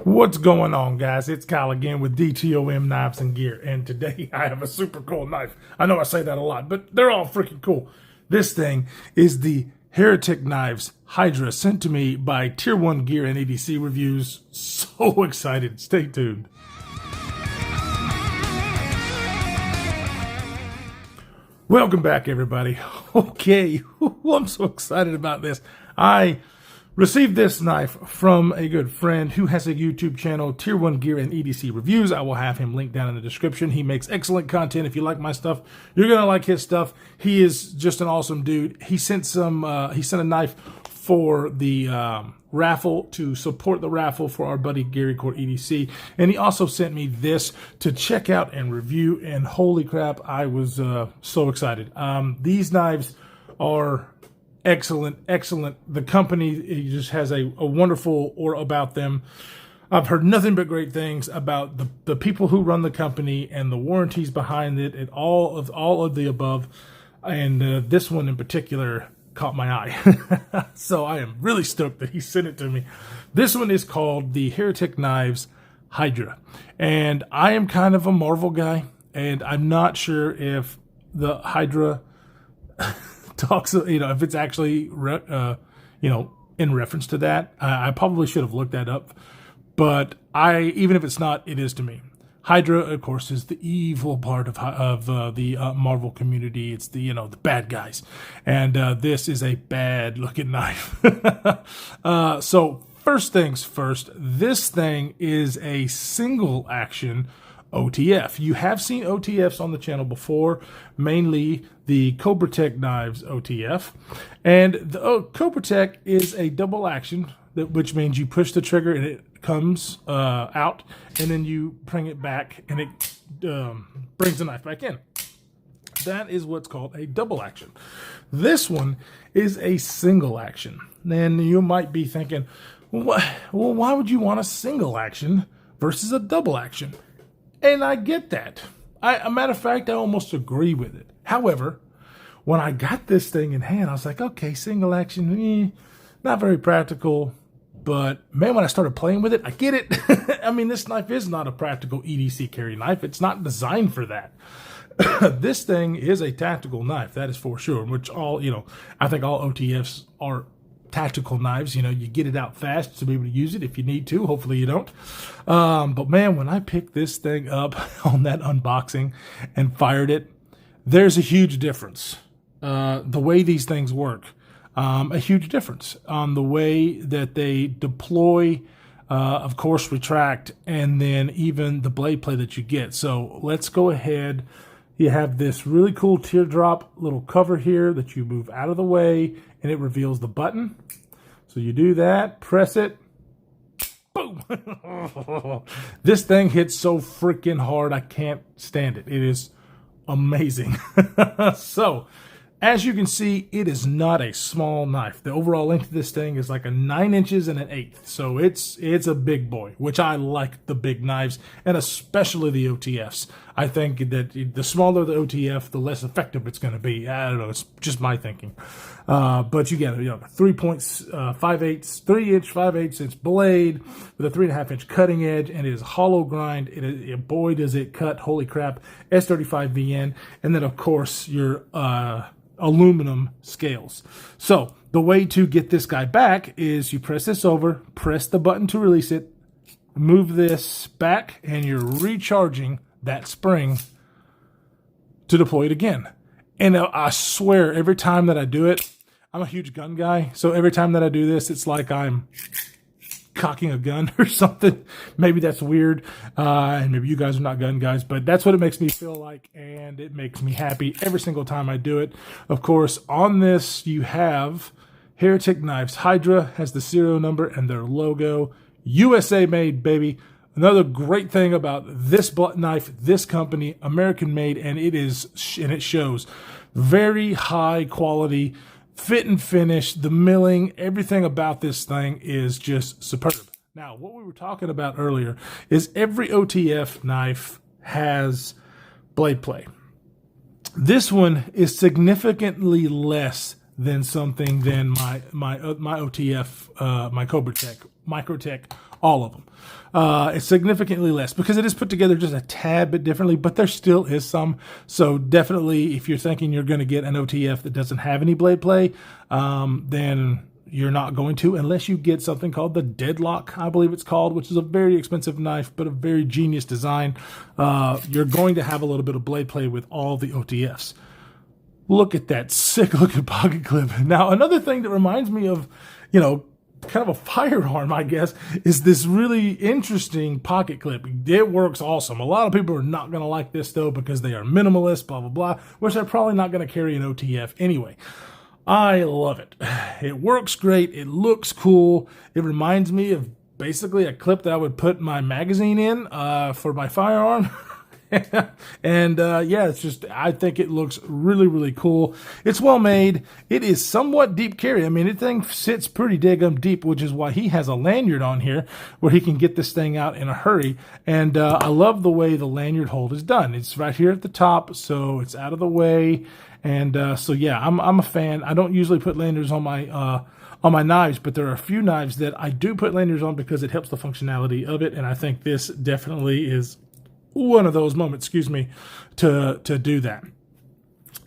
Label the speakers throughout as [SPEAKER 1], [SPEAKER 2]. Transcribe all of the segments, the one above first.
[SPEAKER 1] What's going on, guys? It's Kyle again with DTOM Knives and Gear, and today I have a super cool knife. I know I say that a lot, but they're all freaking cool. This thing is the Heretic Knives Hydra, sent to me by Tier 1 Gear and EDC Reviews. So excited. Stay tuned. Welcome back, everybody. Okay, I'm so excited about this. I received this knife from a good friend who has a YouTube channel, Tier 1 Gear and EDC Reviews. I will have him linked down in the description. He makes excellent content. If you like my stuff, you're going to like his stuff. He is just an awesome dude. He sent a knife for the raffle, to support the raffle for our buddy Gary Core EDC. And he also sent me this to check out and review. And holy crap, I was so excited. These knives are excellent. The company just has a wonderful aura about them. I've heard nothing but great things about the people who run the company and the warranties behind it and all of the above. And this one in particular caught my eye. So I am really stoked that he sent it to me. This one is called the Heretic Knives Hydra. And I am kind of a Marvel guy, and I'm not sure if the Hydra talks, if it's actually, in reference to that. I probably should have looked that up, but even if it's not, it is to me. Hydra, of course, is the evil part of the Marvel community. It's the bad guys, and this is a bad looking knife. So first things first, this thing is a single action OTF. You have seen OTFs on the channel before, mainly the Cobra Tech Knives OTF. And the Cobra Tech is a double action, which means you push the trigger and it comes out, and then you bring it back and it brings the knife back in. That is what's called a double action. This one is a single action. And you might be thinking, well, why would you want a single action versus a double action? And I get that. A matter of fact, I almost agree with it. However, when I got this thing in hand, I was like, okay, single action, not very practical. But man, when I started playing with it, I get it. I mean, this knife is not a practical EDC carry knife. It's not designed for that. This thing is a tactical knife, that is for sure. Which I think all OTFs are tactical knives. You get it out fast to be able to use it if you need to. Hopefully you don't. But man, when I picked this thing up on that unboxing and fired it, there's a huge difference. The way these things work, a huge difference on the way that they deploy, of course, retract, and then even the blade play that you get. So let's go ahead. You have this really cool teardrop little cover here that you move out of the way, and it reveals the button. So you do that, press it, boom. This thing hits so freaking hard, I can't stand it. It is amazing. So, as you can see, it is not a small knife. The overall length of this thing is like a 9 inches and 1/8. So it's a big boy, which I like the big knives, and especially the OTFs. I think that the smaller the OTF, the less effective it's going to be. I don't know. It's just my thinking. But you get 3.58 5/8 blade with a 3.5-inch cutting edge, and it is hollow grind. Boy, does it cut. Holy crap. S35 VN. And then, of course, your aluminum scales. So the way to get this guy back is you press this over, press the button to release it, move this back, and you're recharging that spring to deploy it again. And I swear, every time that I do it, I'm a huge gun guy, so every time that I do this, it's like I'm cocking a gun or something. Maybe that's weird, and maybe you guys are not gun guys, but that's what it makes me feel like, and it makes me happy every single time I do it. Of course, on this, you have Heretic Knives Hydra, has the serial number and their logo. USA made, baby. Another great thing about this knife, this company, American made, and it shows. Very high quality, fit and finish, the milling, everything about this thing is just superb. Now, what we were talking about earlier is every OTF knife has blade play. This one is significantly less than my OTF, my Cobra Tech Microtech all of them. It's significantly less because it is put together just a tad bit differently, but there still is some. So definitely, if you're thinking you're going to get an OTF that doesn't have any blade play, then you're not going to, unless you get something called the Deadlock, I believe it's called, which is a very expensive knife, but a very genius design. You're going to have a little bit of blade play with all the OTFs. Look at that sick looking pocket clip. Now, another thing that reminds me of, kind of a firearm, I guess, is this really interesting pocket clip. It works awesome. A lot of people are not going to like this though because they are minimalist, blah, blah, blah, which they're probably not going to carry an OTF anyway. I love it. It works great. It looks cool. It reminds me of basically a clip that I would put my magazine in for my firearm. And yeah, it's just, I think it looks really, really cool. It's well made. It is somewhat deep carry. I mean, the thing sits pretty daggum deep, which is why he has a lanyard on here where he can get this thing out in a hurry. And I love the way the lanyard hold is done. It's right here at the top, so it's out of the way. And so yeah, I'm a fan. I don't usually put lanyards on my knives, but there are a few knives that I do put lanyards on because it helps the functionality of it. And I think this definitely is one of those moments, to do that.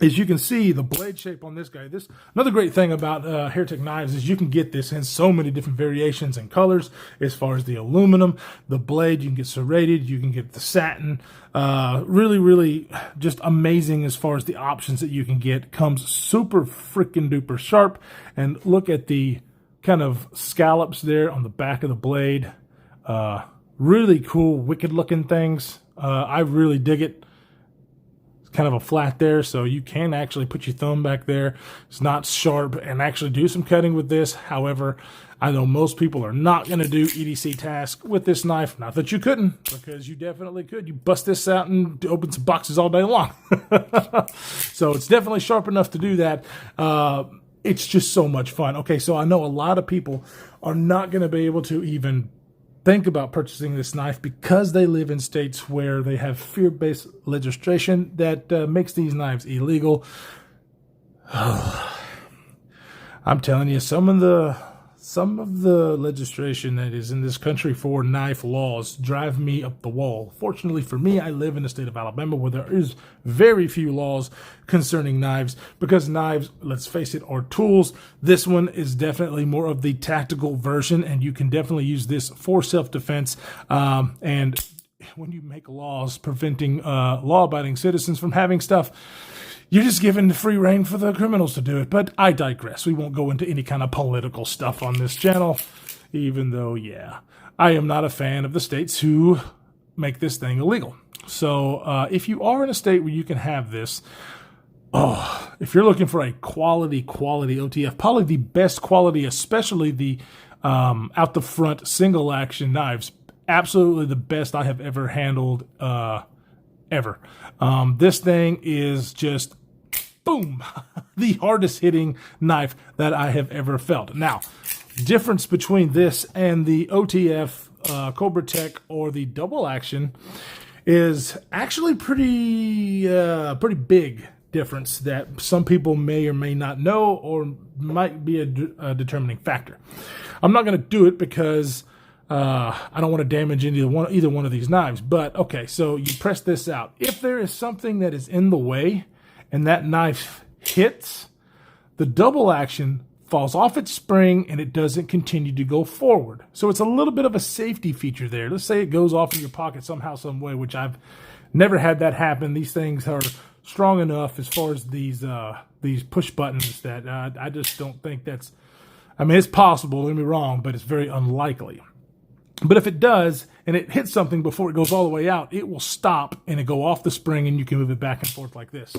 [SPEAKER 1] As you can see, the blade shape on this guy, another great thing about Heretic Knives is you can get this in so many different variations and colors. As far as the aluminum, the blade, you can get serrated, you can get the satin. Really, really just amazing as far as the options that you can get. Comes super freaking duper sharp. And look at the kind of scallops there on the back of the blade. Really cool, wicked looking things. I really dig it. It's kind of a flat there, so you can actually put your thumb back there. It's not sharp, and actually do some cutting with this. However, I know most people are not going to do EDC tasks with this knife. Not that you couldn't, because you definitely could. You bust this out and open some boxes all day long. So it's definitely sharp enough to do that. It's just so much fun. Okay, so I know a lot of people are not going to be able to even think about purchasing this knife because they live in states where they have fear-based legislation that makes these knives illegal. I'm telling you, some of the legislation that is in this country for knife laws drive me up the wall. Fortunately for me, I live in the state of Alabama where there is very few laws concerning knives because knives, let's face it, are tools. This one is definitely more of the tactical version, and you can definitely use this for self-defense. And when you make laws preventing law-abiding citizens from having stuff, you're just giving free rein for the criminals to do it. But I digress. We won't go into any kind of political stuff on this channel, even though, yeah, I am not a fan of the states who make this thing illegal. So if you are in a state where you can have this, if you're looking for a quality OTF, probably the best quality, especially the out the front single action knives, absolutely the best I have ever handled ever. This thing is just, boom, the hardest hitting knife that I have ever felt. Now, difference between this and the OTF Cobra Tech or the double action is actually pretty big difference that some people may or may not know or might be a determining factor. I'm not going to do it because I don't want to damage either one of these knives. But okay, so you press this out. If there is something that is in the way and that knife hits, the double action falls off its spring and it doesn't continue to go forward. So it's a little bit of a safety feature there. Let's say it goes off in your pocket somehow, some way, which I've never had that happen. These things are strong enough as far as these push buttons that I just don't think that's, I mean, it's possible, don't get me wrong, but it's very unlikely. But if it does, and it hits something before it goes all the way out, it will stop and it go off the spring and you can move it back and forth like this.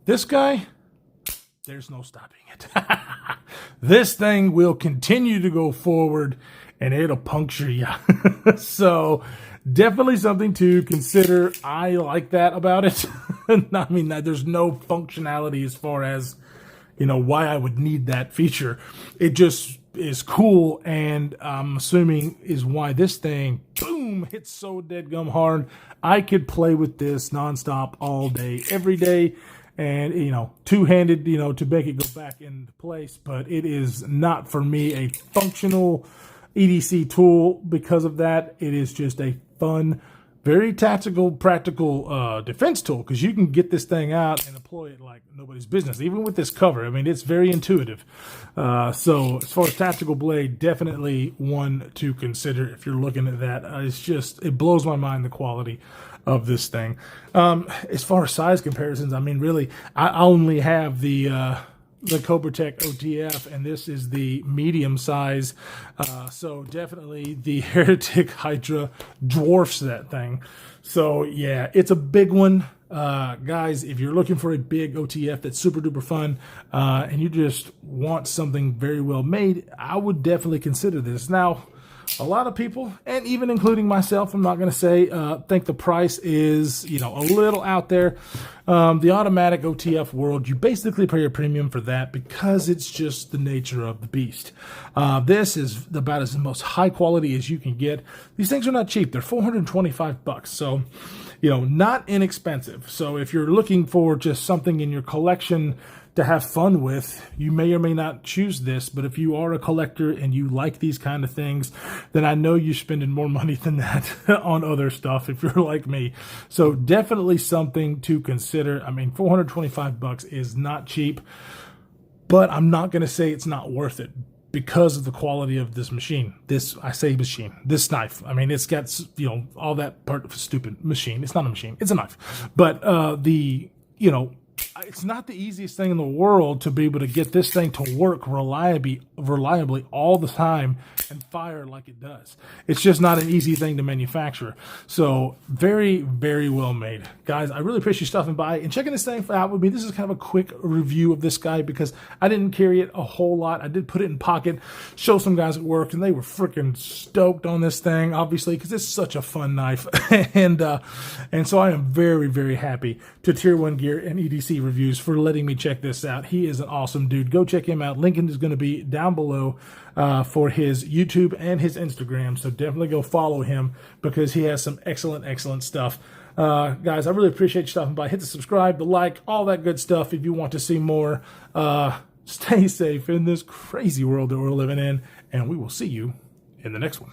[SPEAKER 1] This guy, there's no stopping it. This thing will continue to go forward and it'll puncture you. So definitely something to consider. I like that about it. I mean, there's no functionality as far as, why I would need that feature. It just is cool, and I'm assuming is why this thing, boom, hits so deadgum hard. I could play with this nonstop all day, every day, and, two-handed, to make it go back into place, but it is not for me a functional EDC tool because of that. It is just a fun, very tactical, practical defense tool, because you can get this thing out and deploy it like nobody's business, even with this cover. I mean, it's very intuitive. So as far as tactical blade, definitely one to consider if you're looking at that. It blows my mind, the quality of this thing. As far as size comparisons, I mean, really, I only have the Cobra-Tech OTF, and this is the medium size. So definitely the Heretic Hydra dwarfs that thing. So yeah, it's a big one. Guys, if you're looking for a big OTF that's super duper fun, and you just want something very well made, I would definitely consider this. Now, a lot of people, and even including myself, I'm not going to say, think the price is, a little out there. The automatic OTF world, you basically pay a premium for that because it's just the nature of the beast. This is about as most high quality as you can get. These things are not cheap. They're $425. So, not inexpensive. So if you're looking for just something in your collection to have fun with, you may or may not choose this. But if you are a collector and you like these kind of things, then I know you're spending more money than that on other stuff if you're like me. So definitely something to consider. I mean, $425 is not cheap, but I'm not going to say it's not worth it because of the quality of this machine. This knife. I mean, it's got, all that part of a stupid machine. It's not a machine. It's a knife. But it's not the easiest thing in the world to be able to get this thing to work reliably all the time and fire like it does. It's just not an easy thing to manufacture. So very, very well made. Guys, I really appreciate you stopping by and checking this thing out with me. This is kind of a quick review of this guy because I didn't carry it a whole lot. I did put it in pocket, show some guys at work, and they were freaking stoked on this thing, obviously, because it's such a fun knife. and so I am very, very happy to Tier 1 Gear and EDC Reviews for letting me check this out. He is an awesome dude. Go check him out. Link is going to be down below for his YouTube and his Instagram. So definitely go follow him because he has some excellent, excellent stuff. Guys, I really appreciate you stopping by. Hit the subscribe, the like, all that good stuff if you want to see more. Stay safe in this crazy world that we're living in, and we will see you in the next one.